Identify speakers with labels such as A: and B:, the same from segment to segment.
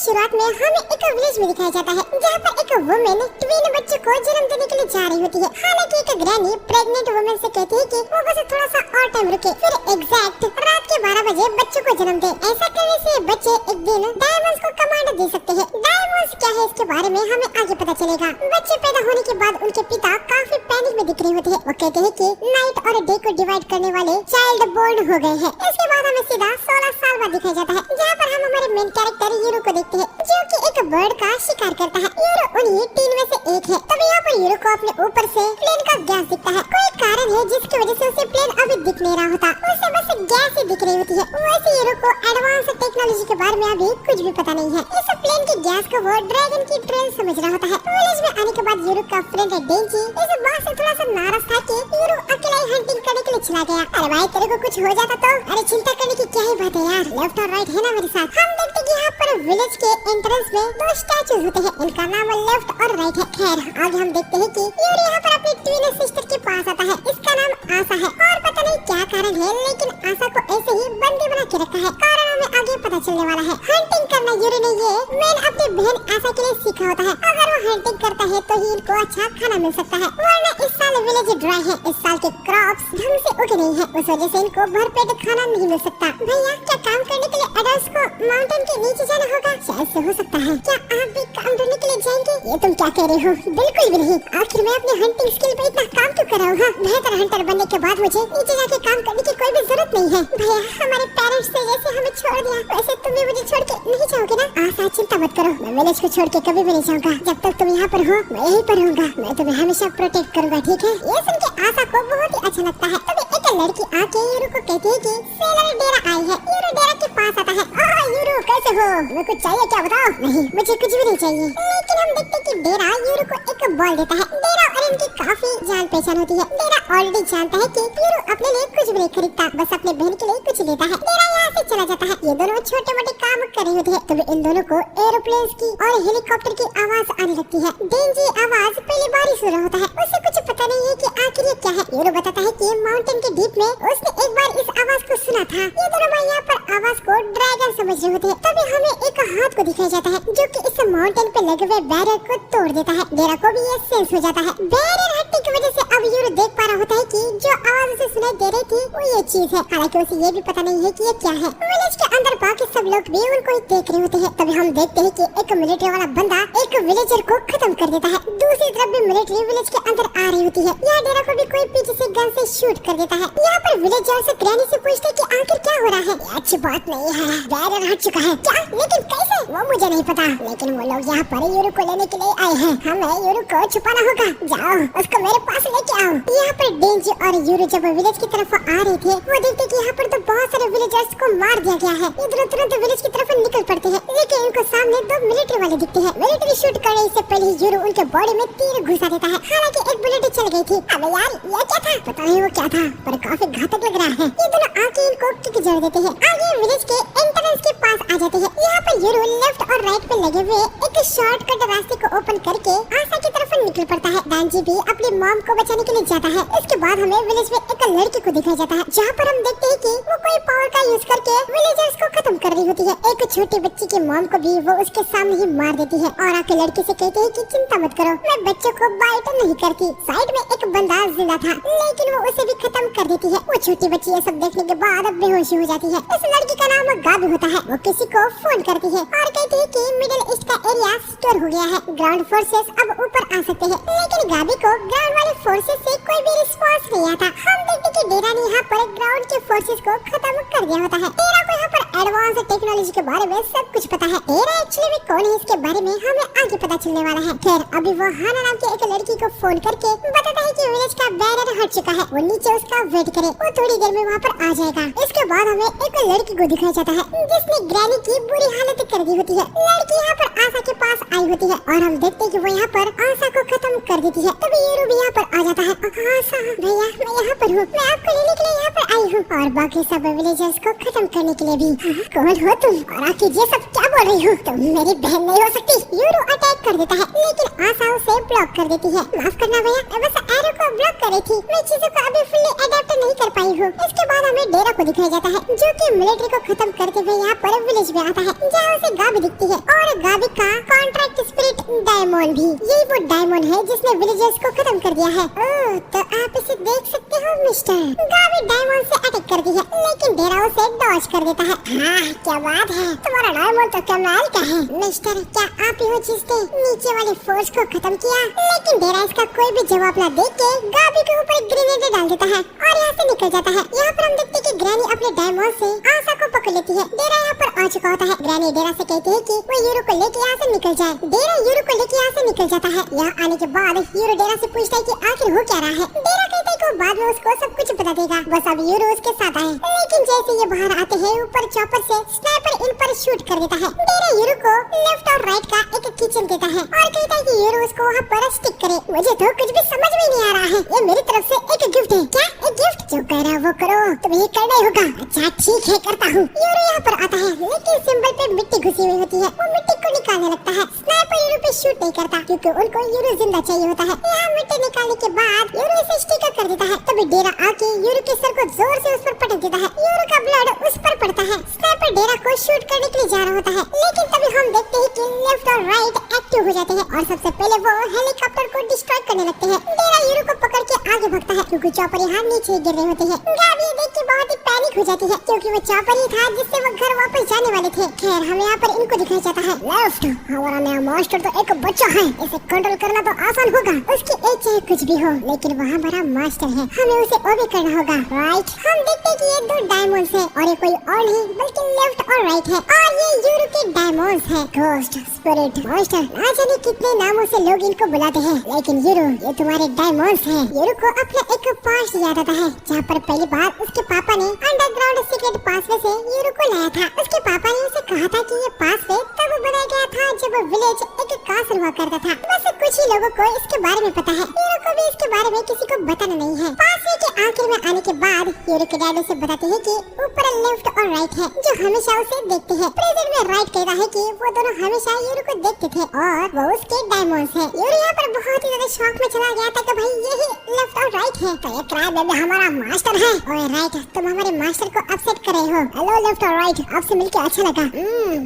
A: शुरुआत में हमें एक विलेज में दिखाया जाता है जहाँ पर एक वुमेन ट्विन बच्चों को जन्म देने के लिए जा रही होती है। हालांकि एक ग्रैनी प्रेग्नेंट वुमेन से कहती है कि वो बस थोड़ा सा और टाइम रुके, फिर एग्जैक्ट रात के 12 बजे बच्चों को जन्म दे। ऐसा करने से बच्चे एक दिन डायमंड्स को कमांड दे सकते हैं। डायमंड्स क्या है इसके बारे में हमें आगे पता चलेगा। बच्चे पैदा होने के बाद उनके पिता काफी पैनिक में दिख रहे होते हैं। वो कहते हैं कि नाइट और डे को डिवाइड करने वाले चाइल्ड बोर्न हो गए हैं। इसके बाद हमें सीधा 16 साल बाद दिखाया जाता है जहाँ पर हम हमारे मेन कैरेक्टर यूरो को देखते हैं जो कि एक बर्ड का शिकार करता है। यूरो उन्हीं 3 में से एक है। तभी यहाँ पर यूरो को अपने ऊपर से प्लेन का गैस दिखता है। कोई कारण है जिसकी वजह से उसे प्लेन अभी दिख नहीं रहा होता, उसे बस गैस ही दिख रही होती है। वैसे यूरो को एडवांस टेक्नोलॉजी के बारे में अभी कुछ भी पता नहीं है। इस प्लेन की गैस को वो ड्रैगन की ट्रेन समझ रहा होता है। विलेज में आने के बाद यूरो का फ्रेंड डेंजी इस बात से थोड़ा सा नाराज था कि यूरो अकेला ही हंटिंग करने के लिए चला गया। अरे भाई तेरे को कुछ हो जाता तो? अरे चिंता करने की क्या ही बात है यार, लेफ्ट और राइट है ना मेरे साथ। हम देखते कि यहाँ पर विलेज के एंट्रेंस में 2 स्टैचूज होते हैं, इनका नाम लेफ्ट और राइट है। खैर आगे हम देखते हैं कि यूरो यहाँ पर अपनी ट्विन सिस्टर के पास आता है। इसका नाम आशा है और पता नहीं क्या कारण है लेकिन आशा को ऐसे ही बंदी बना के रखा है। कारण हमें आगे पता चलने वाला है। हंटिंग करना यूरो ने ये मैन अपनी बहन आशा के लिए सीखा होता है। अगर वो हंटिंग करता है तो ही इनको अच्छा खाना मिल सकता है, वरना इस साल विलेज ड्राई है। इस साल के क्रॉप्स ढंग से उगे नहीं है, उस वजह से इनको भरपेट खाना नहीं मिल सकता। भैया क्या काम करने के लिए एडल्ट्स को माउंटेन के नीचे जाना होगा? शायद से हो सकता है। क्या आप भी काम ढूंढने के लिए जाएंगे? ये तुम क्या कह रहे हो? बिल्कुल भी नहीं। आखिर मैं अपनी हंटिंग स्किल पे इतना काम क्यों कर रहा हूँ? बेहतर हंटर बनने के बाद मुझे नीचे जाके काम करने की कोई भी जरूरत नहीं है। भैया हमारे पेरेंट्स ने जैसे हमें छोड़ दिया वैसे तुम भी मुझे छोड़ के नहीं जाओगे ना? आशा चिंता मत करो, मैं विलेज को छोड़ के कभी भी नहीं जाऊंगा। जब तक तुम यहाँ पर हो मैं यहीं पर रहूंगा। मैं तुम्हें हमेशा प्रोटेक्ट करूंगा, ठीक है? ये सुन के आशा को बहुत ही अच्छा लगता है। तभी एक लड़की आके यूरो को कहती है कि सेलर डेरा आई है। यूरो डेरा के पास आता है। यूरो कैसे हो? तुम्हें कुछ चाहिए क्या? बताओ। नहीं मुझे कुछ भी नहीं चाहिए। लेकिन हम देखते कि डेरा यूरो को एक बॉल देता है। डेरा और इनकी काफी जान पहचान होती है। डेरा ऑलरेडी जानता है कि यूरो अपने लिए कुछ भी नहीं खरीदता, बस अपने बहन के लिए कुछ लेता है। डेरा यहाँ से चला जाता है। ये दोनों छोटे मोटे काम कर रही होती है। तभी इन दोनों को एरोप्लेन की और हेलीकॉप्टर की आवाज आने लगती है। डेंजी आवाज पहली बार ही सुन रहा होता है, उसे कुछ पता नहीं है कि आखिर ये क्या है। यूरो बताता है कि माउंटेन के डीप में उसने एक बार इस आवाज को सुना था। ये दोनों भाई यहाँ पर आवाज को ड्रैगन समझ रहे होते हैं। तभी हमें एक हाथ को दिखाया जाता है जो कि इस माउंटेन पे लगे हुए बैरियर को तोड़ देता है। डेरा को भी ये सेंस हो जाता है। बैरियर हटने की वजह से अब यूरो देख पा रहा होता है कि जो आवाज उसे सुनाई दे रही थी वो ये चीज है। हालांकि उसे ये भी पता नहीं है कि ये क्या है। विलेज के अंदर बाकी सब लोग भी उनको ही देख रहे होते हैं। तभी हम देखते हैं कि एक मिलिट्री वाला बंदा एक विलेजर को खत्म कर देता है। दूसरी तरफ भी मिलिट्री विलेज के अंदर आ रही होती है। यहाँ डेरा को भी कोई पीछे से गन से शूट कर देता है। यहाँ पर विलेजर से ग्रैनी से पूछते कि आखिर क्या हो रहा है। अच्छी बात नहीं है, बैरियर हट चुका है। क्या? लेकिन कैसे? वो मुझे नहीं पता, लेकिन वो लोग यहाँ पर यूरो को लेने के लिए आए हैं। हमें यूरो को छुपाना होगा। जाओ उसको मेरे पास लेके आओ। यहाँ पर डेंजी और यूरो जब विलेज की तरफ आ रहे थे वो देखते कि यहाँ पर तो बहुत सारे विलेजर्स को मार दिया गया है। ये दोनों तुरंत विलेज की तरफ निकल पड़ते हैं, लेकिन इनको सामने 2 मिलिट्री वाले दिखते हैं। मिलिट्री शूट करने से पहले यूरो उनके बॉडी में तीर घुसा देता है। हालांकि एक बुलेट चल गई थी। अबे यार ये क्या था? पता नहीं वो क्या था, पर काफी घातक लग रहा है। ये दोनों आके इनको किक जड़ देते हैं। आगे विलेज के एंट्रेंस के पास आ जाते हैं। यहाँ पर यूरो लेफ्ट और राइट पे लगे हुए एक शॉर्टकट रास्ते को ओपन करके आशा की तरफ निकल पड़ता है। डांजी भी अपनी मॉम को बचाने के लिए जाता है। इसके बाद हमें विलेज में एक लड़की को दिखाया जाता है जहाँ पर हम देखते हैं कि वो कोई पावर का यूज करके विलेजर्स को खत्म कर रही होती है। एक छोटी बच्ची की मॉम को भी वो उसके सामने ही मार देती है और आके लड़की से कहती है कि चिंता मत करो, मैं बच्चों को बाइट नहीं करती। साइड में एक बंदा जिंदा था लेकिन वो उसे भी खत्म कर देती है। वो छोटी बच्ची ये सब देखने के बाद अब बेहोशी हो जाती है। इस लड़की का नाम गाबी होता है। वो किसी को फोन करती है और कहती है कि मिडिल ईस्ट का एरिया स्टोर हो गया है, ग्राउंड फोर्सेस अब ऊपर आ सकते हैं। लेकिन गाबी को ग्राउंड वाले फोर्सेस से कोई भी रिस्पांस नहीं आता। हम देखते कि डेरा ने यहाँ पर ग्राउंड के फोर्सेस को खत्म कर दिया होता है। डेरा को यहाँ पर एडवांस टेक्नोलॉजी के बारे में सब कुछ पता है। डेरा एक्चुअली में कौन है इसके बारे में हमें आगे पता चलने वाला है। खैर अभी वो हाना नाम की एक लड़की को फोन करके बताता है कि विलेज का बैरियर हट चुका है, वो नीचे उसका वेट करे, वो थोड़ी देर में वहाँ पर आ जाएगा। इसके बाद हमें एक लड़की को दिखाया जाता है जिसने ग्रैनी की बुरी हालत कर दी होती है। लड़की यहाँ पर आशा के पास आई होती है और हम देखते हैं कि वो यहाँ पर आशा को खत्म कर देती है। तभी यूरो भी यहाँ पर आ जाता है। आशा भैया मैं यहाँ पर हूँ, मैं आपको लेने के लिए यहाँ पर आई हूँ और बाकी सब विलेजर्स को खत्म करने के लिए भी। कौन हो तुम और आखिर ये सब क्या बोल रही हूँ, तुम मेरी बहन नहीं हो सकती। यूरो अटैक कर देता है लेकिन आशा उसे ब्लॉक कर देती है। माफ करना भैया, मैं बस एरो को ब्लॉक कर रही थी, मैं चीजों को अभी फुल्ली अडेप्ट नहीं कर पाई हूँ। इसके बाद हमें डेरा को दिखाया जाता है जो कि मिलिट्री को खत्म करते हुए यहाँ पर विलेज में आता है जहाँ उसे गाबी दिखती है और गाबी का कॉन्ट्रैक्ट स्पिरिट डायमंड भी। यही वो डायमंड है जिसने विलेजर्स को खत्म कर दिया है। ओह, तो आप इसे देख सकते हो मिस्टर। गाबी डायमंड से अटैक करती है लेकिन डेरा उसे डॉज कर देता है। हाँ, क्या बात है, तुम्हारा डायमंड तो कमाल का है मिस्टर। क्या आप ही हो जिसने नीचे वाली फोर्स को खत्म किया? लेकिन डेरा इसका कोई भी जवाब न दे के गाबी के ऊपर ग्रेनेड डाल देता है और यहाँ से निकल जाता है। यहाँ पर हम देखते हैं कि ग्रैनी अपने डायमंड से आशा को पकड़ लेती है। डेरा यहाँ पर आ चुका होता है। ग्रैनी डेरा से कहती है कि वो यूरो को लेके यहाँ से निकल जाए। डेरा यूरो को लेके यहाँ से निकल जाता है। यहाँ आने के बाद यूरो डेरा से पूछता है कि आखिर हो क्या रहा है। डेरा कहता है कि वो बाद में उसको सब कुछ बता देगा, बस अब यूरो उसके साथ आए। लेकिन जैसे ये बाहर आते हैं ऊपर चॉपर से स्नाइपर इन पर शूट कर देता है। डेरा यूरो को लेफ्ट और राइट का एक किचन देता है और कहता है कि यूरो उसको वहाँ पर स्टिक करे। मुझे तो कुछ भी समझ में नहीं आ रहा है, ये मेरी तरफ से एक गिफ्ट है। क्या एक गिफ्ट? जो कह रहा है वो करो, तुम्हें ये करना ही होगा। अच्छा ठीक है, करता हूँ। यूरो यहाँ पर आता है लेकिन सिंबल पे मिट्टी घुसी हुई होती है। वो मिट्टी को निकालने लगता है। स्नाइपर यूरो पे शूट नहीं करता क्योंकि उनको यूरो जिंदा चाहिए होता है। यहाँ मिट्टी निकालने के बाद यूरो इसे स्टिक कर देता है। तभी डेरा आके यूरो के सर को जोर से उस पर पटक देता है। यूरो का ब्लड उस पर पड़ता है। स्नाइपर डेरा को शूट करने के लिए जा रहा होता है लेकिन तभी हम देखते हैं कि लेफ्ट और राइट एक्टिव हो जाते हैं और सबसे पहले वो हेलीकॉप्टर को डिस्ट्रॉय करने लगते हैं। डेरा यूरो को पकड़ के आगे भागता है क्योंकि चॉपर यहाँ नीचे गिर रहे होते हैं। गाबी देख के बहुत ही पैनिक हो जाती है क्योंकि वो चॉपर ही था जिससे वो घर वापस जाने वाले थे। खैर हमें यहाँ पर इनको दिखाया जाता है। लेफ्ट, हमारा नया मास्टर तो एक बच्चा है, इसे कंट्रोल करना तो आसान होगा। उसकी एज चाहे कुछ भी हो लेकिन वो हमारा मास्टर है, हमें उसे ओबे करना होगा। राइट, हम देखते हैं कि ये दो डायमंड्स है और ये कोई और नहीं बल्कि लेफ्ट और राइट है और ये यूरो के डायमंड्स है। घोस्ट, स्पिरिट, मास्टर, ना जाने कितने नामों से लोग इनको बुलाते हैं लेकिन यूरो ये तुम्हारे डायमंड्स हैं। यूरो को अपना एक पास्ट याद आता है जहाँ पर पहली बार उसके पापा ने अंडरग्राउंड सीक्रेट पासवे से यूरो को लाया था। उसके पापा ने उसे कहा था कि ये पासवे तब बनाया गया था जब विलेज एक कासल हुआ करता था। बस कुछ ही लोगों को इसके बारे में पता है, यूरो को भी इसके बारे में किसी को बताना नहीं है। पासवे के आखिर में आने के बाद यूरो के डैड उसे बताते हैं कि ऊपर लेफ्ट और राइट है जो हमेशा उसे देखते हैं। प्रेजेंट में राइट कहता है कि वो दोनों हमेशा यूरो को देखते थे और वो उसके डायमंड्स है। यूरो यहाँ पर बहुत ही ज्यादा शौक में चला गया था कि भाई यही लेफ्ट और राइट है, तो ये क्राइम बेबी हमारा मास्टर है। ओए राइट, तुम हमारे मास्टर को अपसेट कर रहे हो। हेलो लेफ्ट और राइट, आपसे मिलकर अच्छा लगा।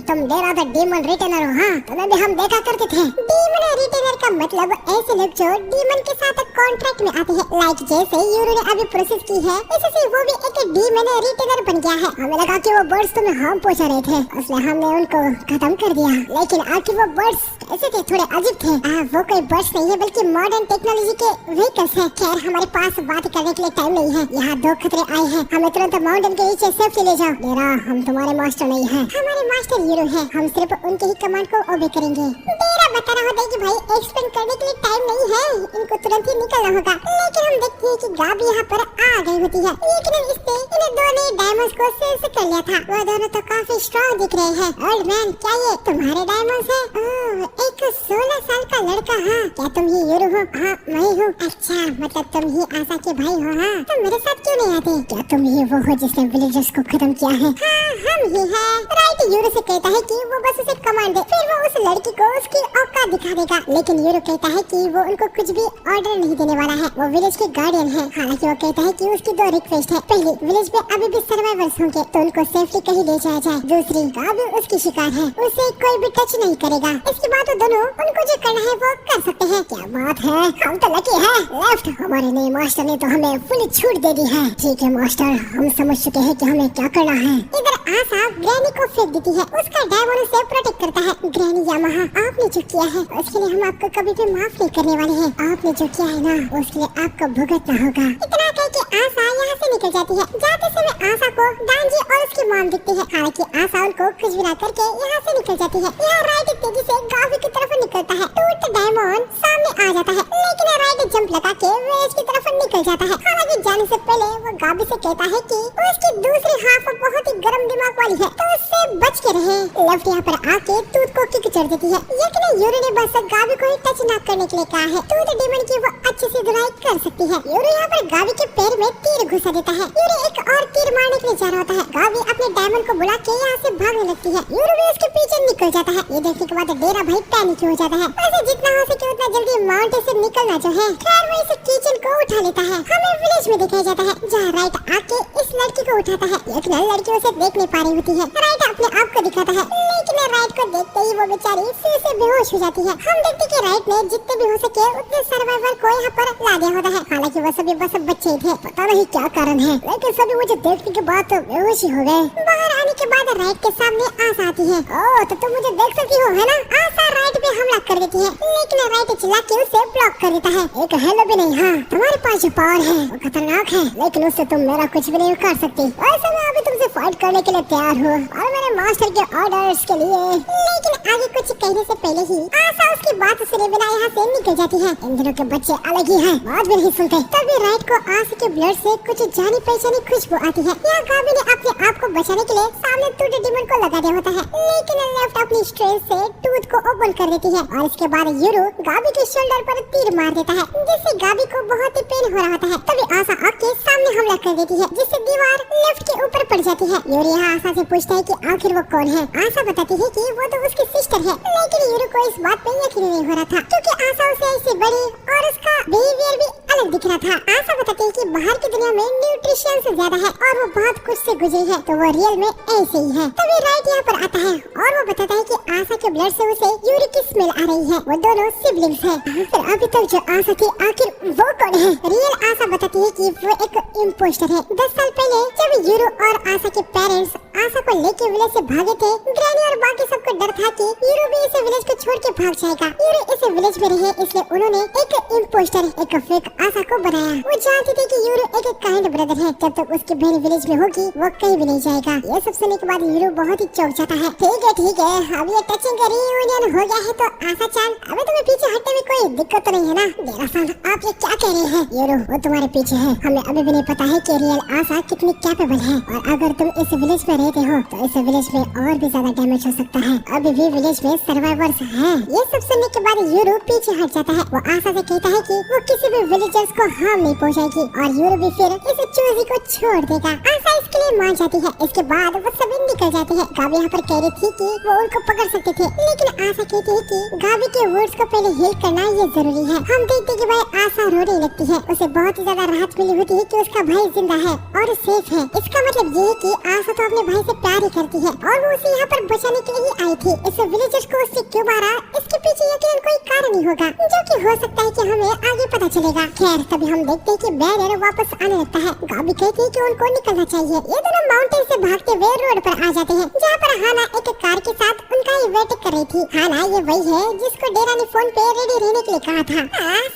A: तुम डेरा द डीमन रिटेनर हो? हाँ, तुम्हें भी हम देखा करते थे। डीमन रिटेनर का मतलब ऐसे लोग जो डीमन के साथ कॉन्ट्रैक्ट में आते हैं। लाइक जैसे यूरो ने अभी प्रोसेस की है इससे वो भी एक डीमन रिटेनर बन गया है। हमें लगा कि वो बर्ड्स तुम्हें हार्म पहुंचा रहे थे इसलिए हमने उनको खत्म कर दिया, लेकिन आखिर वो बर्ड्स ऐसे थे, थोड़े अजीब थे। वो कोई बर्ड्स नहीं है बल्कि मॉडर्न टेक्नोलॉजी के व्हीकल्स हैं। खैर हमारे पास बात करने के लिए टाइम नहीं है, यहाँ दो खतरे आए हैं, हमें तुरंत माउंटेन के नीचे सेफ्टी ले जाओ। डेरा, हम तुम्हारे मास्टर नहीं हैं, हमारे मास्टर यूरो हैं, हम सिर्फ उनके ही कमांड को ओबे करेंगे। डेरा बता रहा होता है कि भाई एक्सप्लेन करने के लिए टाइम नहीं है, इनको तुरंत ही निकलना होगा। लेकिन हम देखते हैं कि गाबी यहाँ पर आ गई होती है लेकिन इसने इन दोनों डायमंड्स को सेल्स कर लिया था। वो दोनों तो काफी स्ट्रॉन्ग दिख रहे हैं। ओल्ड मैन, क्या ये तुम्हारे डायमंड्स हैं? ओह, एक 16 साल का लड़का। हाँ, क्या तुम ही यूरो हो? हाँ मैं हूँ। अच्छा, मतलब तुम ही आशा के भाई हो? हाँ, तुम मेरे साथ क्यों नहीं आते? क्या तुम ही वो हो जिसने विलेजर्स को खत्म किया है? हाँ, हम ही हैं। राइट यूरो से कहता है कि वो बस उसे कमांड दे, फिर वो उस लड़की को उसकी औकात दिखा देगा। लेकिन यूरो कहता है कि वो उनको कुछ भी ऑर्डर नहीं देने वाला है, वो विलेज के गार्डियन है। हालांकि वो कहता है कि उसकी दो रिक्वेस्ट है। पहली, विलेज में अभी भी सर्वाइवर्स होंगे तो उनको सेफली कहीं ले जाया जाए। दूसरी, गाबी उसकी शिकार है, उसे कोई भी टच नहीं करेगा। इसके बाद वो दोनों उनको जो करना है वो कर सकते हैं। क्या बात है, हम तो लकी हैं। लेफ्ट, हमारे नए मास्टर ने तो हमें फुल छूट दे दी है। ठीक है मास्टर, हम समझ चुके हैं कि हमें क्या करना है। इधर आशा ग्रैनी को फेंक देती है, उसका डायमंड उसे प्रोटेक्ट करता है। ग्रैनी यामाहा, आपने जो किया है उसके लिए हम आपको कभी भी माफ नहीं करने वाले हैं। आपने जो किया है ना उसके लिए आपको भुगतना होगा। इतना कह के आशा यहाँ से निकल जाती है। जाते समय आशा को डांजी और उसकी मॉम दिखती है। हालांकि आशा उनको कुछ भी ना करके यहाँ से निकल जाती है। यहाँ राइट तेजी से गावी की तरफ निकलता है। टूट डायमंड सामने आ जाता है लेकिन राइट जंप लगा के वेज की तरफ निकल जाता है। हालांकि जाने से पहले वो गाबी से कहता है कि उसकी दूसरी हाफ बहुत ही गर्म दिमाग वाली है तो उससे बच बच के रहे। लेफ्ट यहाँ पर आके टूथ को किक चढ़ देती है, लेकिन यूरो ने बस गावी को ही टच न करने के लिए कहा है। टूथ डीमन की वो अच्छे से धुलाई कर सकती है। यूरो यहाँ पर गावी के पैर में तीर घुसा देता है। यूरो एक और तीर मारने के लिए जा रहा होता है। गावी अपने डायमंड को बुला के यहाँ से भागने लगती है। यूरो भी उसके पीछे निकल जाता है। ये देखने के बाद डेरा भाई पैनिक हो जाता है। वैसे जितना हो सके उतना जल्दी माउंटेन से निकलना जो है। खैर वो इस किचन को उठा लेता है। हमें विलेज में दिखाया जाता है जहाँ राइट आके इस लड़की को उठाता है, लेकिन लड़की उसे देख नहीं पा रही होती है। राइट अपने आप को दिखाता है, लेकिन राइट को देखते ही वो बेचारी फिर से बेहोश हो जाती है। हम देखते कि राइट ने जितने भी हो सके उतने सर्वाइवर को यहाँ पर ला दिया होता है। हालांकि वो सभी बस बच्चे थे, पता नहीं क्या कारण है, लेकिन सभी मुझे देखने के बाद तो बेहोश ही हो गए। बाहर आने के बाद राइट के सामने आशा आती है। ओह तो तुम मुझे देख सकती हो है ना। आशा राइट पे हमला कर देती है, लेकिन राइट चिल्ला के उसे ब्लॉक कर देता है। एक हेलो भी नहीं। हाँ तुम्हारे पास जो पावर है वो खतरनाक है, लेकिन उससे तुम मेरा कुछ भी नहीं कर सकती। वैसे मैं अभी तुमसे फाइट करने के लिए तैयार हूँ और मेरे मास्टर के ऑर्डर्स के लिए। लेकिन आगे कुछ कहने से पहले ही आशा उसकी बात सुने बिना यहाँ से निकल जाती है। इन दिनों के बच्चे अलग ही हैं, बात भी नहीं सुनते। तभी राइट को आशा के ब्लड से कुछ जानी पहचानी खुशबू आती है। यहाँ गावी ने अपने आप को बचाने के लिए सामने टूथ डीमन को लगा दिया होता है, लेकिन लेफ्ट अपनी स्ट्रेंथ से टूथ को ओपन कर देती है और इसके बाद यूरो गावी के शोल्डर पर तीर मार देता है, जिससे गावी को बहुत ही पेन हो रहा होता है। तभी आशा आके सामने हमला कर देती है, जिससे दीवार लेफ्ट के ऊपर पड़ जाती है। यूरो यहाँ आशा से पूछता है कि आखिर वो कौन है। आशा बताती है कि वो तो उसकी सिस्टर है, लेकिन यूरो को इस बात पे यकीन नहीं हो रहा था, क्योंकि आशा उसे ऐसे बड़ी और उसका बिहेवियर भी अलग दिख रहा था। आशा बताती है कि बाहर की दुनिया में न्यूट्रिशन से ज्यादा है और वो बहुत कुछ से गुजरी है, तो वो रियल में ऐसे ही है। तभी राइट यहाँ पर आता है और वो बताता है कि आशा के ब्लड से उसे यूरिक की स्मेल आ रही है। वो दोनों सिबलिंग्स हैं। फिर अभी तक जो आशा थी आखिर वो कौन है। रियल आशा बताती है कि वो एक इम्पोस्टर है। 10 साल पहले जब यूरो और आशा के पेरेंट्स आशा को लेके विलेज से भागे थे, ग्रैनी और बाकी सबको डर था कि यूरो भी इसे विलेज को छोड़ के भाग जाएगा। यूरो इसे विलेज में रहे, इसलिए उन्होंने एक इम्पोस्टर एक फेक आशा को बनाया। वो जानती थी कि यूरो एक काइंड ब्रदर है, जब तक उसकी बहन विलेज में होगी वो कहीं भी नहीं जाएगा। ये सब सुनने के बाद यूरो बहुत ही चौंक जाता है। ठीक है, अब ये टचिंग रियूनियन हो गया है तो आशा चाल अभी तुम्हें पीछे हटने में कोई दिक्कत तो नहीं है ना। डेरासान आप ये क्या कह रहे हैं। यूरो वो तुम्हारे पीछे है, हमें अभी भी नहीं पता है कि रियल आशा कितनी कैपेबल है, और अगर तुम इस विलेज में रहते हो तो इस विलेज में और भी ज्यादा डैमेज हो सकता है। अभी भी विलेज में सर्वाइवर्स हैं। ये सब सुनने के बाद यूरो पीछे हट जाता है। वो आशा से कहता है कि वो किसी भी विलेजर्स को हार्म नहीं पहुंचाएगी और यूरो भी फिर इस चूजी को छोड़ देगा। आशा इसके लिए मान जाती है। इसके बाद वो सभी निकल जाते हैं। गावी यहाँ पर कह रही थी कि वो उनको पकड़ सकते थे, लेकिन आशा कहती है कि गावी के वर्ड्स को पहले हील करना ये जरूरी है। हम देखते कि भाई आशा रोने लगती है। उसे बहुत ही ज्यादा राहत मिली होती है कि उसका भाई जिंदा है और सेफ है। इसका मतलब ये है कि आशा तो अपने भाई से प्यार ही करती है और वो उसे यहाँ पर बचाने के लिए ही आई थी। इस विलेजर्स को उससे क्यों मारा, इसके पीछे यकीनन कोई कारण ही होगा, जो कि हो सकता है कि हमें आगे पता चलेगा। खैर तभी हम देखते हैं कि बैरर वापस आने लगता है। गावी कहती है कि उनको निकलना चाहिए। ये दोनों माउंटेन से भागते हुए रोड पर आ जाते हैं, जहाँ पर हाना एक कार के साथ उनका ही वेट कर रही थी। हाना ये वही है जिसको डेरा ने फोन पे रेडी रहने के लिए कहा था।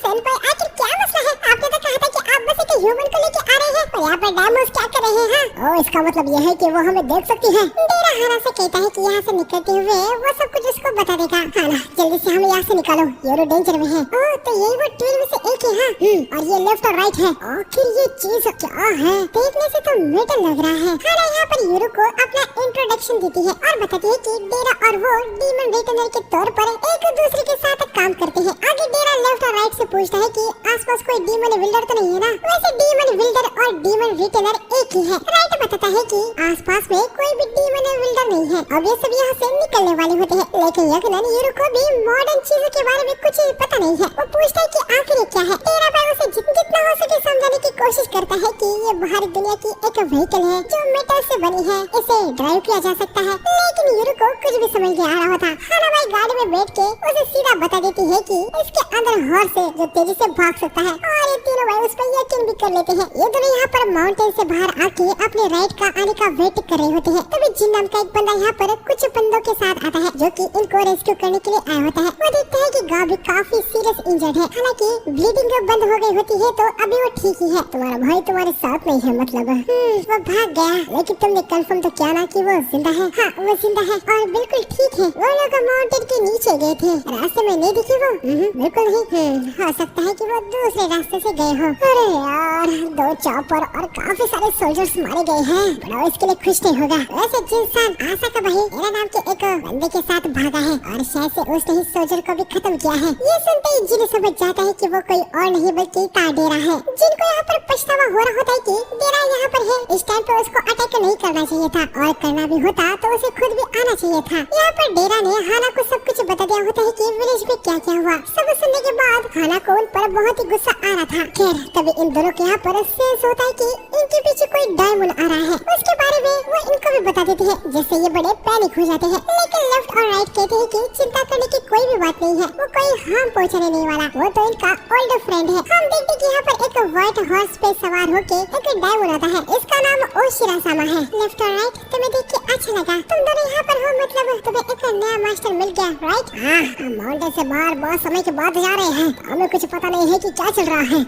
A: सेनपाई आखिर क्या मसला है। आपने तो कहा था कि आप बस एक ह्यूमन को लेके आ रहे हैं और यहाँ पर डैमोस क्या कर रहे हैं। ओ इसका मतलब ये है कि वो हमें देख सकती है। डेरा हाना से कहता है कि यहाँ से निकलते हुए वो सब कुछ उसको बता देगा। हाना जल्दी से हमें यहाँ से निकालो, यूरो डेंजर में है। ओह तो यही वो ट्विन में से एक है। और ये लेफ्ट और राइट है। आखिर ये चीज क्या है, देखने से तो मेटल लग रहा है। हाना यहाँ पर यूरो को अपना इंट्रोडक्शन देती है और बताती है कि डेरा और वो डीमन रिटर्नर के तौर पर एक दूसरे के साथ काम करते हैं। आगे डेरा लेफ्ट और राइट से पूछता है कि आसपास कोई डीमन विल्डर तो नहीं है ना। वैसे डीमन विल्डर और डीमन रिटर्नर एक ही है। राइट बताता है कि आसपास में कोई भी डीमन विल्डर नहीं है। अब ये सब यहाँ से निकलने वाले होते हैं, लेकिन यकीनन यूरो को भी मॉडर्न चीजों के बारे में कुछ पता नहीं है। वो पूछता है कि आखिर ये क्या है। डेरा भाई उसे जितना हो सके समझाने की कोशिश करता है कि ये बाहरी दुनिया की एक व्हीकल है जो मेटल से बनी है, इसे ड्राइव किया जा सकता है। लेकिन यूरो को कुछ भी समझ नहीं आ रहा था। हाना भाई गाड़ी में बैठ के उसे सीधा बता देती है कि इसके अंदर हॉर्स है जो तेजी से भाग सकता है, और ये तीनों भाई उस पर यकीन भी कर लेते हैं। ये दोनों यहाँ पर माउंटेन से बाहर आके अपने राइट का आने का वेट कर रहे होते हैं। तभी जिन नाम का एक बंदा यहाँ पर कुछ बंदों के साथ आता है जो कि इनको रेस्क्यू करने के लिए आया होता है। वो देखते हैं कि गावी काफी सीरियस इंजर्ड है। हालांकि ब्लीडिंग बंद हो गई होती है तो अभी वो ठीक ही है। तुम्हारा भाई तुम्हारे साथ नहीं है मतलब। वो भाग गया, लेकिन तुमने कंफर्म तो किया ना कि वो जिंदा है। हाँ वो जिंदा है और बिल्कुल ठीक है। वो लोग माउंटेन के नीचे गए थे, रास्ते में नहीं दिखी वो। बिल्कुल नहीं। हो सकता है कि वो दूसरे रास्ते से गए हो। अरे यार, 2 चॉपर और काफी सारे सोल्जर्स मारे गए हैं। बड़ा इसके लिए खुश नहीं होगा। वैसे इंसान आशा का भाई मेरा नाम के एक बंदे के साथ भागा है और शायद से उसने ही सोल्जर को भी खत्म किया है। ये सुनते ही जिन समझ जाता है कि वो कोई और नहीं बल्कि डेरा है। जिनको यहाँ पर पछतावा हो रहा होता है कि डेरा यहाँ पर है। इस टाइम पे उसको अटैक नहीं करना चाहिए था और करना भी होता तो उसे खुद भी आना चाहिए था। यहाँ पर डेरा ने हाना को सब कुछ बता दिया होता है कि विलेज में क्या क्या हुआ। सब सुनने के बाद हाना को उन पर बहुत ही गुस्सा आ रहा था। खैर तभी इन दोनों के यहाँ पर सेंस होता है कि इनके पीछे कोई डायमंड आ रहा है। उसके बारे में वो इनको भी बता देती है, जिससे ये बड़े पैनिक हो जाते हैं। लेकिन लेफ्ट और राइट कहते हैं कि चिंता करने की कोई भी बात नहीं है, वो कोई हार्म पहुँचाने नहीं वाला, वो तो इनका ओल्ड फ्रेंड है। हम देखते कि यहाँ पर एक व्हाइट हॉर्स पे सवार होके एक डायमंड आता है। इसका नाम ओशिरासामा है। लेफ्ट और राइट तुम्हें देख के अच्छा लगा, तुम दोनों यहाँ पर हो, मतलब तुम्हें एक नया मास्टर मिल गया, राइट? हम माउंटेन से बाहर बहुत समय के बाद जा रहे हैं, हमें कुछ पता नहीं है कि क्या चल रहा है।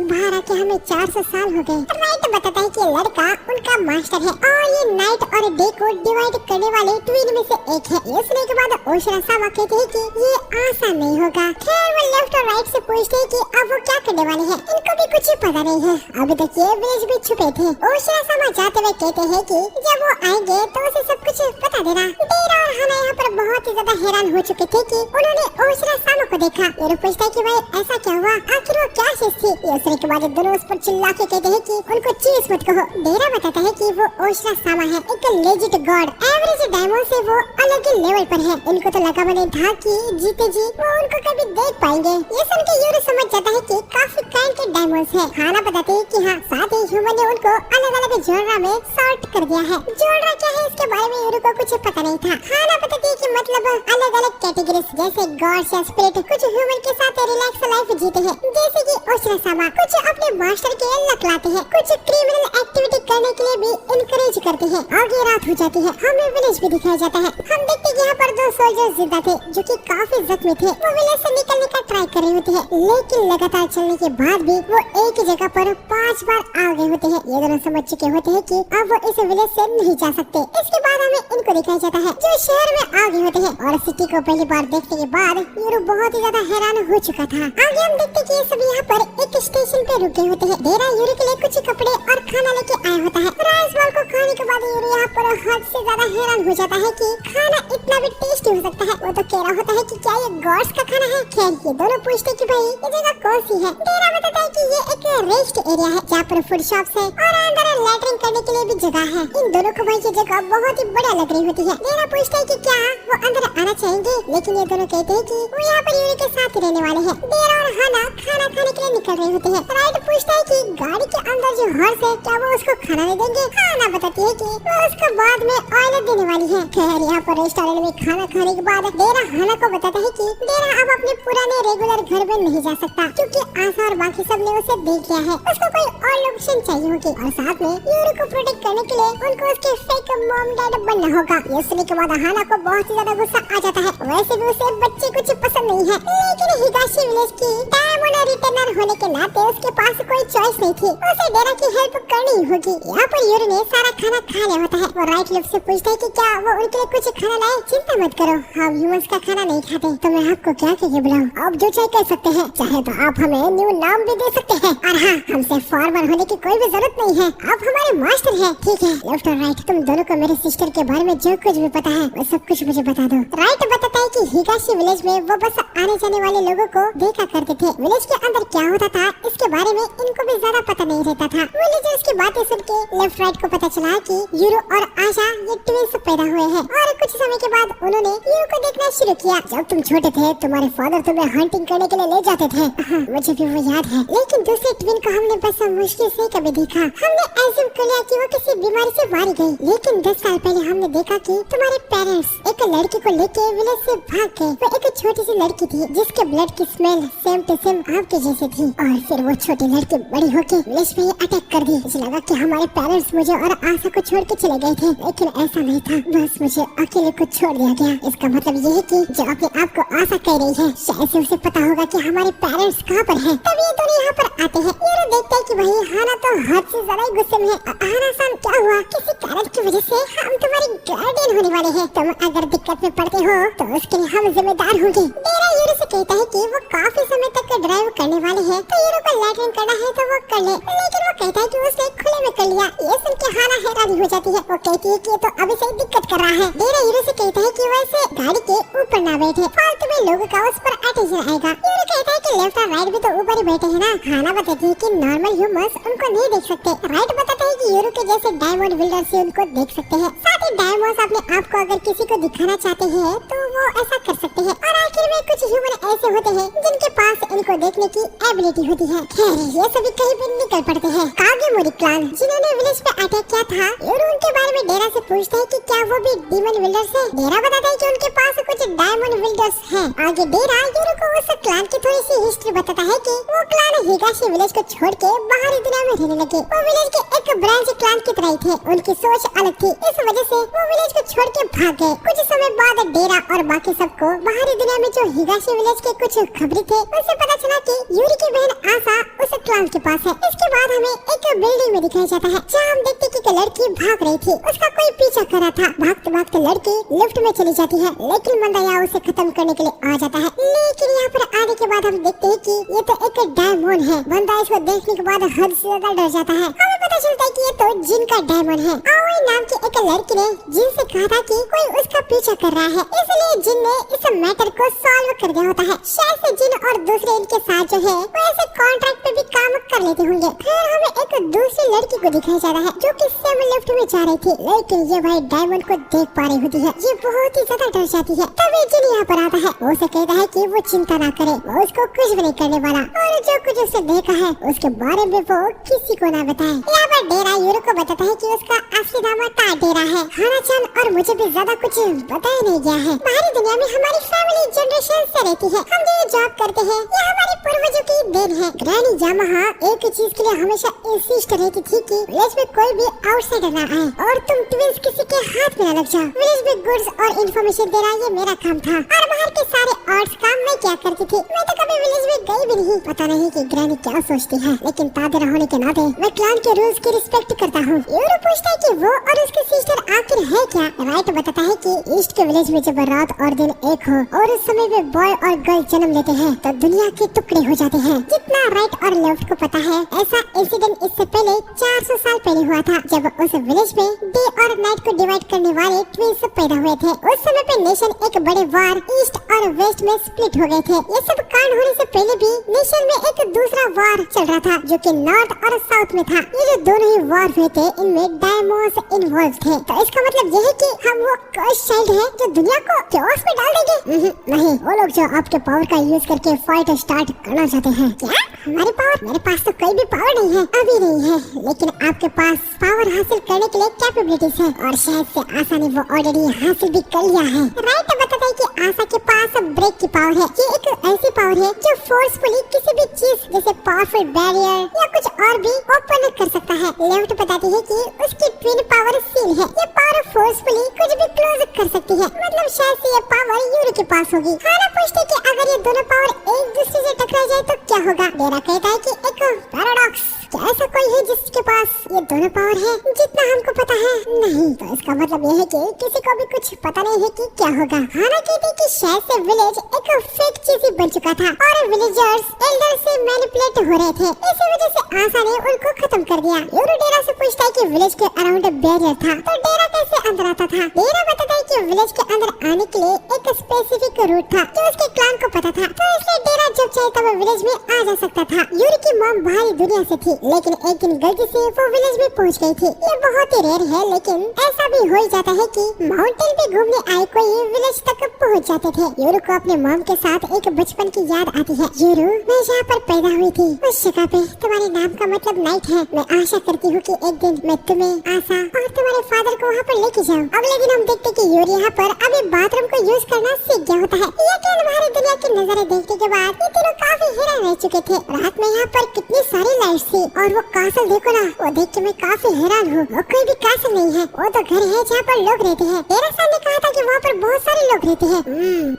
A: बाहर आके हमें 400 साल हो गए। राइट बताता है कि लड़का उनका मास्टर है और ये नाइट और डे को डिवाइड करने वाले ट्विन में से एक है। ये सुनने के बाद ओशिरासामा कहते हैं कि ये आसान नहीं होगा। खैर वो लेफ्ट और राइट से पूछते हैं कि अब वो क्या करने वाले हैं। इनको भी कुछ पता नहीं है, अभी तक ये विलेज में छुपे थे। ओशिरासामा जाते हुए कहते हैं कि जब वो आएंगे तो उसे सब कुछ बता देना। डेरा और हाना यहाँ पर बहुत ही ज्यादा हैरान हो चुके थे कि उन्होंने ओशिरासामा को देखा। ये पूछता है कि भाई ऐसा क्या हुआ, आखिर वो क्या चीज थी? ये सुनने के बाद दोनों उस पर चिल्ला के कहते हैं कि उनको चीज मत कहो। डेरा बताता है कि वो ओशिरासामा है, एक लेजिट गॉड। एवरेज डायमंड से वो अलग ही लेवल पर है। इनको तो लगा मैंने था कि जीते जी वो उनको कभी देख पाएंगे। ये सुन के यूरो समझ जाता है कि काफी काइंड के डायमंड्स है। हाना बताते हैं कि हाँ, साथ ही ह्यूमन ने उनको अलग अलग जोनरा में सॉर्ट कर दिया है। जोनरा क्या है इसके बारे में यूरो को कुछ पता नहीं था। हाना बताती है कि मतलब अलग अलग कैटेगरीज जैसे गॉड्स या स्पिरिट कुछ ह्यूमन के साथ रिलैक्स लाइफ जीते हैं, जैसे कि ओशिरासामा। कुछ अपने मास्टर के लकलाते हैं, कुछ क्रिमिनल एक्टिविटी करने के लिए भी इनकरेज करते हैं। आगे रात हो जाती है, हमें विलेज भी दिखाया जाता है। हम देखते हैं यहाँ पर 2 सोल्जर्स जिंदा थे जो कि काफी जख्मी थे। वो विलेज से निकलने का ट्राई कर रहे होते हैं, लेकिन लगातार चलने के बाद भी वो एक ही जगह पर 5 बार आ गए होते हैं। ये दोनों समझ चुके होते हैं कि अब वो इस विलेज से नहीं जा सकते। इसके बाद हमें इनको दिखाया जाता है जो शहर में आ गए होते हैं और सिटी को पहली बार देखने के बाद यूरो बहुत ही ज्यादा हैरान हो चुका था। आगे हम देखते कि ये सब यहाँ पर एक स्टेशन पे रुके होते हैं। डेरा यूरो के लिए कुछ कपड़े और खाना लेके आया होता है। राइस बॉल को खाने के बाद यूरो यहाँ पर हद से ज्यादा हैरान हो जाता है कि खाना इतना भी टेस्टी हो सकता है। वो तो कह रहा होता है कि क्या ये गॉड्स का खाना है। खैर ये दोनों पूछते कि भाई ये जगह कौन सी है। डेरा बताता है कि ये एक रेस्ट एरिया है जहाँ पर फूड शॉप्स है और अंदर लैट्रिन करने के लिए भी जगह है। इन दोनों को भाई ये जगह बहुत ही बढ़िया लग रही होती है। डेरा पूछता है कि क्या वो अंदर आना चाहेंगे, लेकिन ये दोनों कहते हैं कि वो यहाँ पर यूरो के साथ ही रहने वाले हैं। डेरा और हाना खाना खाने के लिए निकल रहे होते हैं। राइट पूछता है कि गाड़ी के अंदर जो हॉर्स है क्या वो उसको खाना नहीं देंगे। हाना बताती है कि वो उसको बाद में ऑयल देने वाली है। खैर यहाँ पर रेस्टोरेंट में खाना खाने के बाद डेरा हाना को बताता है कि डेरा अब अपने पुराने रेगुलर घर में नहीं जा सकता क्योंकि आशा और बाकी सब ने उसे देख लिया है। उसको कोई और लोकेशन चाहिए होगी और साथ में यूरो को प्रोटेक्ट करने के लिए उनको उसके फेक मॉम डैड बनना होगा। ये सुनने के बाद हाना को बहुत ही ज्यादा गुस्सा आ जाता है। वैसे भी उसे बच्चे कुछ पसंद नहीं है, लेकिन हिगाशी विलेज की डायमंड रिटर्नर होने के नाते उसके पास कोई चॉइस नहीं थी, उसे डेरा की हेल्प करनी होगी। यहाँ पर यूरो ने सारा खाना खा लिया होता है। वो राइट लिप से पूछता है कि क्या वो उनके लिए कुछ खाना लाए। चिंता मत करो, हम ह्यूमंस का खाना नहीं खाते, तो मैं आपको क्या कहिए बुलाऊं? आप जो चाहे कर सकते हैं, चाहे तो आप हमें न्यू नाम भी दे सकते हैं। और हाँ, हमसे फॉर्मर होने की कोई भी जरूरत नहीं है, आप हमारे मास्टर हैं। ठीक है लेफ्ट और राइट, तुम दोनों को मेरे सिस्टर के बारे में जो कुछ भी पता है वो सब कुछ मुझे बता दो। राइट बताता है कि हिगाशी विलेज में वो बस आने जाने वाले लोगों को देखा करते थे। विलेज के अंदर क्या होता था इसके बारे में इनको भी ज्यादा पता नहीं रहता था। विलेजर्स की बातें सुन के लेफ्ट राइट को पता चला कि यूरो और आशा ये ट्विंस पैदा हुए हैं और कुछ समय के बाद उन्होंने यूरो को देखना शुरू किया। जब तुम छोटे थे तुम्हारे फादर तुम्हें हंटिंग करने के लिए ले जाते थे। मुझे भी वो याद है, लेकिन दूसरे ट्विन को हमने बस मुश्किल से कभी देखा। हमने एज्यूम कर लिया कि वो किसी बीमारी से मारी गई, लेकिन 10 साल पहले हमने देखा कि तुम्हारे पेरेंट्स एक लड़की को लेके विलेज से भाग गए। वो एक छोटी सी लड़की थी जिसके ब्लड की स्मेल सेम टू सेम आपके जैसे थी और फिर वो छोटी लड़की बड़ी होके विलेज में अटैक कर दी। मुझे लगा कि हमारे पेरेंट्स मुझे और आशा को छोड़ के चले गए थे, लेकिन ऐसा नहीं था, बस मुझे अकेले को छोड़ दिया गया। इसका मतलब ये है कि जो अपने आप को आशा कह रही है शायद से उसे पता होगा कि हमारे पेरेंट्स कहाँ पर हैं। तब ये दोनों यहाँ पर आते हैं। ये देखते हैं कि भाई हाना तो हद से ज्यादा गुस्से में है। हाना सान क्या हुआ? किसी कारण की वजह से हम तुम्हारे गार्डियन होने वाले हैं। तुम अगर दिक्कत में पड़ते हो तो उसके लिए हम जिम्मेदार होंगे। डेरा यूरो से उसे कहता है कि वो काफी समय तक ड्राइव करने वाले हैं, तो यूरो को लैट्रिन करना है तो वो कर ले, लेकिन वो कहता है कि उसने खुले में कर लिया। ये सुन के हाना हैरानी हो जाती है। वो कहती है कि ये तो अभी से दिक्कत कर रहा है। डेरा यूरो से कहता है कि वैसे गाड़ी के ऊपर ना बैठे, फालतू में लोगों का उस पर अटेंशन आएगा। यूरो कहता है कि लेफ्ट और राइट भी तो ऊपर ही बैठे हैं ना। हाना बताती है कि नॉर्मल ह्यूमंस उनको नहीं देख सकते। राइट बताता है कि यूरो के जैसे डायमंड बिल्डर से उनको देख सकते हैं। साथ ही डायमंड्स अपने आप को अगर किसी को दिखाना चाहते हैं तो वो ऐसा कर सकते हैं। और आखिर में कुछ ह्यूमन ऐसे होते हैं जिनके पास इनको देखने की एबिलिटी होती है। खैर ये सभी कहीं भी निकल पड़ते हैं। कागेमोरी क्लान जिन्होंने विलेज पे अटैक किया था, यूरो उनके बारे में डेरा से पूछता है कि क्या वो भी डीमन बिल्डर्स है। डेरा बताता है कि उनके पास कुछ डायमंड बिल्डर्स हैं। आगे डेरा यूरो को उस क्लान की थोड़ी सी हिस्ट्री बताता है कि वो क्लान हिगाशी विलेज को छोड़ के बाहरी दुनिया में रहने लगे। वो विलेज के एक ब्रांच क्लान की तरह थे। उनकी सोच अलग थी, इस वजह से वो विलेज को छोड़ के भाग गए। कुछ समय बाद डेरा और बाकी सबको बाहरी दुनिया में जो हिगाशी विलेज के कुछ खबरें थे उनसे पता चला कि यूरी की बहन आसा उस क्लान के पास है। इसके बाद हमें एक बिल्डिंग में दिखाया जाता है जहाँ हम देखते कि एक लड़की भाग रही थी। उसका कोई पीछा कर रहा था। भागते भागते लड़की लिफ्ट में चली जाती है, लेकिन मंदाया उसे खत्म करने के लिए आ जाता है। लेकिन यहाँ पर आने के बाद हम देखते हैं कि ये तो एक डायमंड है। बंदा इसको देखने के बाद हद से ज्यादा डर जाता है। हमें पता चलता है कि ये तो जिन का डायमंड है। आओई नाम की एक लड़की ने जिन से कहा था कि कोई उसका पीछा कर रहा है, इसलिए जिन ने इस मैटर को सॉल्व कर दिया होता है। शायद से जिन और दूसरे इनके साथ जो है वो ऐसे कॉन्ट्रैक्ट पे भी काम कर लेते होंगे। फिर हमें एक दूसरी लड़की को दिखाया जा रहा है जो कि सेम लिफ्ट में जा रही थी, लेकिन ये भाई डायमंड को देख पा रही होती है। ये बहुत ही ज्यादा डर जाती है। तभी जिन यहाँ पर आता है। वो उसे कहता है कि वो चिंता ना करे, वो उसको कुछ भी नहीं करने वाला और जो कुछ उसने देखा है उसके बारे में वो किसी को ना बताए। यहाँ पर डेरा यूरो को बताता है कि उसका असली नाम डेरा है। हाना-चान और मुझे भी ज्यादा कुछ बताया नहीं गया है। बाहरी दुनिया में हमारी फैमिली जनरेशन से रहती है। हम जो ये जॉब करते हैं ये हमारे पूर्वजों की देन है। ग्रैनी यामाहा एक चीज के लिए हमेशा इंसिस्ट रहती थी कि विलेज में कोई भी आउटसाइडर ना आए और तुम ट्विंस किसी के हाथ में न लग जाओ। विलेज में गुड्स और इन्फॉर्मेशन देना ये मेरा काम था और बाहर के सारे आर्ट्स काम मैं क्या करती थी। मैं तो कभी विलेज में गई भी नहीं। पता नहीं कि ग्रैनी क्या सोचती है, लेकिन तादेरा होने के नाते मैं क्लान के रूल्स की रिस्पेक्ट करता हूँ। यूरो पूछता है कि वो और उसकी सिस्टर आखिर है क्या। राइट बताता है कि ईस्ट के विलेज में जब रात और दिन एक हो और उस समय में बॉय और गर्ल जन्म लेते हैं तो दुनिया के टुकड़े हो जाते हैं। जितना राइट और लेफ्ट को पता है ऐसा इंसिडेंट इससे पहले 400 साल पहले हुआ था, जब उस विलेज में डे और नाइट को डिवाइड करने वाले ट्विंस पैदा हुए थे। उस समय पे नेशन एक बड़े वार ईस्ट और वेस्ट में स्प्लिट हो गए थे। ये सब कांड होने से पहले भी नेशन में एक दूसरा वार चल रहा था जो कि नॉर्थ और साउथ में था। ये जो दोनों ही वार हुए थे इनमें डायमंड्स इन्वॉल्व थे। तो इसका मतलब ये है कि हम वो कर्स चाइल्ड है जो दुनिया को chaos में डाल देंगे। नहीं, वो लोग जो आपके पावर का यूज करके फाइट स्टार्ट करना चाहते हैं। क्या हमारी पावर? मेरे पास तो कोई भी पावर नहीं है, अभी नहीं है, लेकिन आपके पास पावर हासिल करने के लिए कैपेबिलिटीज है और शायद से आशा ने वो ऑलरेडी हासिल भी कर लिया है। राइट बताता है कि आशा के पास ब्रेक की पावर है। ये एक ऐसी पावर है जो फोर्सफुली किसी भी चीज जैसे पावरफुल बैरियर या कुछ और भी ओपन कर सकता है। लेफ्ट बताती है कि उसकी ट्विन पावर सील है। ये पावर फोर्सफुली कुछ भी क्लोज कर सकती है, मतलब शायद से ये पावर यूरो के पास होगी। हाना पूछते कि अगर ये दोनों पावर एक दूसरे से टकरा जाए तो क्या होगा। डेरा कहता है कि एक पैराडॉक्स, क्या ऐसा कोई है जिसके पास ये दोनों पावर है? जितना हमको पता है नहीं, तो इसका मतलब ये है कि किसी को भी कुछ पता नहीं है कि क्या होगा। हाना कहती है कि शायद से विलेज एक फेक चीज ही बन चुका था और विलेजर्स एल्डर से मैनिपुलेट हो रहे थे। इसी वजह से आशा ने उनको खत्म कर दिया। यूरो डेरा से पूछता है कि विलेज के अराउंड बैरियर था, तो डेरा कैसे अंदर आता था। डेरा बताता है कि विलेज के अंदर आने के लिए एक स्पेसिफिक रूट था जो उसके क्लान को पता था, तो इसलिए डेरा जब चाहे तब विलेज में आ जा सकता था। यूरो की मॉम बाहरी दुनिया से थी, लेकिन एक दिन गलती से वो विलेज में पहुंच गई थी। ये बहुत ही रेयर है, लेकिन ऐसा भी हो जाता है कि माउंटेन पे घूमने आए कोई विलेज तक पहुंच जाते थे। यूरो को अपने मॉम के साथ एक बचपन की याद आती है। यूरो, मैं यहाँ पर पैदा हुई थी, उस जगह पे तुम्हारे नाम का मतलब नाइट है। मैं आशा करती हूँ कि एक दिन मैं तुम्हें, आशा और तुम्हारे फादर को वहाँ पर लेके जाऊँ। अगले दिन हम देखते कि यूरो यहाँ पर अभी बाथरूम को यूज करना सीख गया होता है। ये बाहरी दुनिया की नजारे देखने के बाद ये तीनों काफी काफी हैरान रह चुके थे। रात में यहाँ पर कितनी सारी लाइट्स थी और वो कासल देखो ना, वो देख के मैं काफी हैरान हूँ। वो कोई भी कासल नहीं है, वो तो घर है जहाँ पर लोग रहते हैं। तेरा साल ने कहा था कि वहाँ पर बहुत सारे लोग रहते हैं।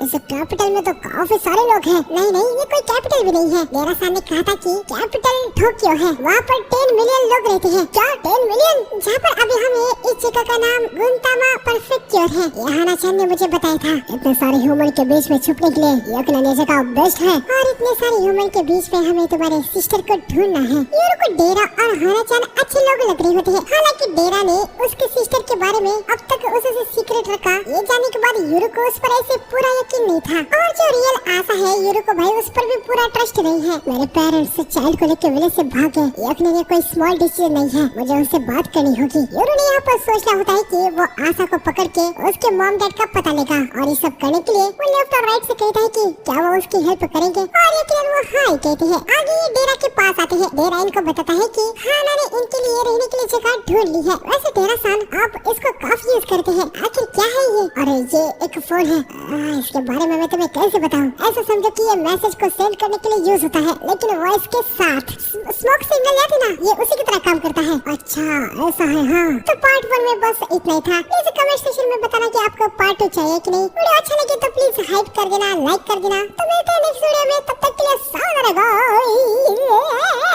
A: इस कैपिटल में तो काफी सारे लोग हैं। नहीं नहीं, ये कोई कैपिटल भी नहीं है। तेरा साल ने कहा था कि कैपिटल टोक्यो है, वहाँ पर 10 मिलियन लोग रहते हैं। क्या 10 मिलियन? जहाँ पर अभी हमें इस जगह का नाम गुंतामा परफेक्ट्योर है। यहाँ चंद ने मुझे बताया था। इतने सारे ह्यूमन के बीच में छुपने के लिए ये अकेले जगह बेस्ट है। और इतने सारे ह्यूमन के बीच में हमें तुम्हारे सिस्टर को ढूंढना है। यूरो को डेरा और हाना-चान अच्छे लोग लग रहे होते हैं। हालांकि डेरा ने उसके सिस्टर के बारे में अब तक उससे सीक्रेट रखा। ये जाने के बाद यूरो को उस पर ऐसे पूरा यकीन नहीं था। और जो रियल आशा है यूरो को भाई, उस पर भी पूरा ट्रस्ट नहीं है। मेरे पेरेंट्स चाइल्ड को लेकर विलेज से भागे। ये कोई स्मॉल डिसीजन नहीं है, मुझे उससे बात करनी होगी। यूरो ने यहाँ पर सोचना होता है कि वो आशा को पकड़ के उसके मॉम डैड का पता लेगा। और ये सब करने के लिए वो लेफ्ट और राइट से कहता है कि क्या वो उसकी हेल्प करेंगे। और यकीनन वो हाँ ही कहते हैं। आगे ये डेरा के पास आते हैं। डेरा इनको बताता है कि हाना ने इनके लिए रहने के लिए जगह ढूंढ ली है। वैसे डेरा सान आप इसको काफी यूज करते हैं, आखिर क्या है ये? अरे ये एक फोन है। इसके बारे में मैं तुम्हें कैसे बताऊं? ऐसा समझो कि ये मैसेज को सेंड करने के लिए यूज होता है, लेकिन वॉइस के साथ। स्मोक सिग्नल याद है ना, ये उसी की तरह काम करता है। अच्छा ऐसा है। हाँ तो पार्ट 1 में बस इतना ही था। प्लीज कमेंट सेक्शन में बताना कि आपको पार्ट 2 चाहिए कि नहीं। वीडियो अच्छा लगे तो प्लीज हाइप कर देना, लाइक कर देना। तो मिलते हैं नेक्स्ट वीडियो में, तब तक के लिए सावधान रहो।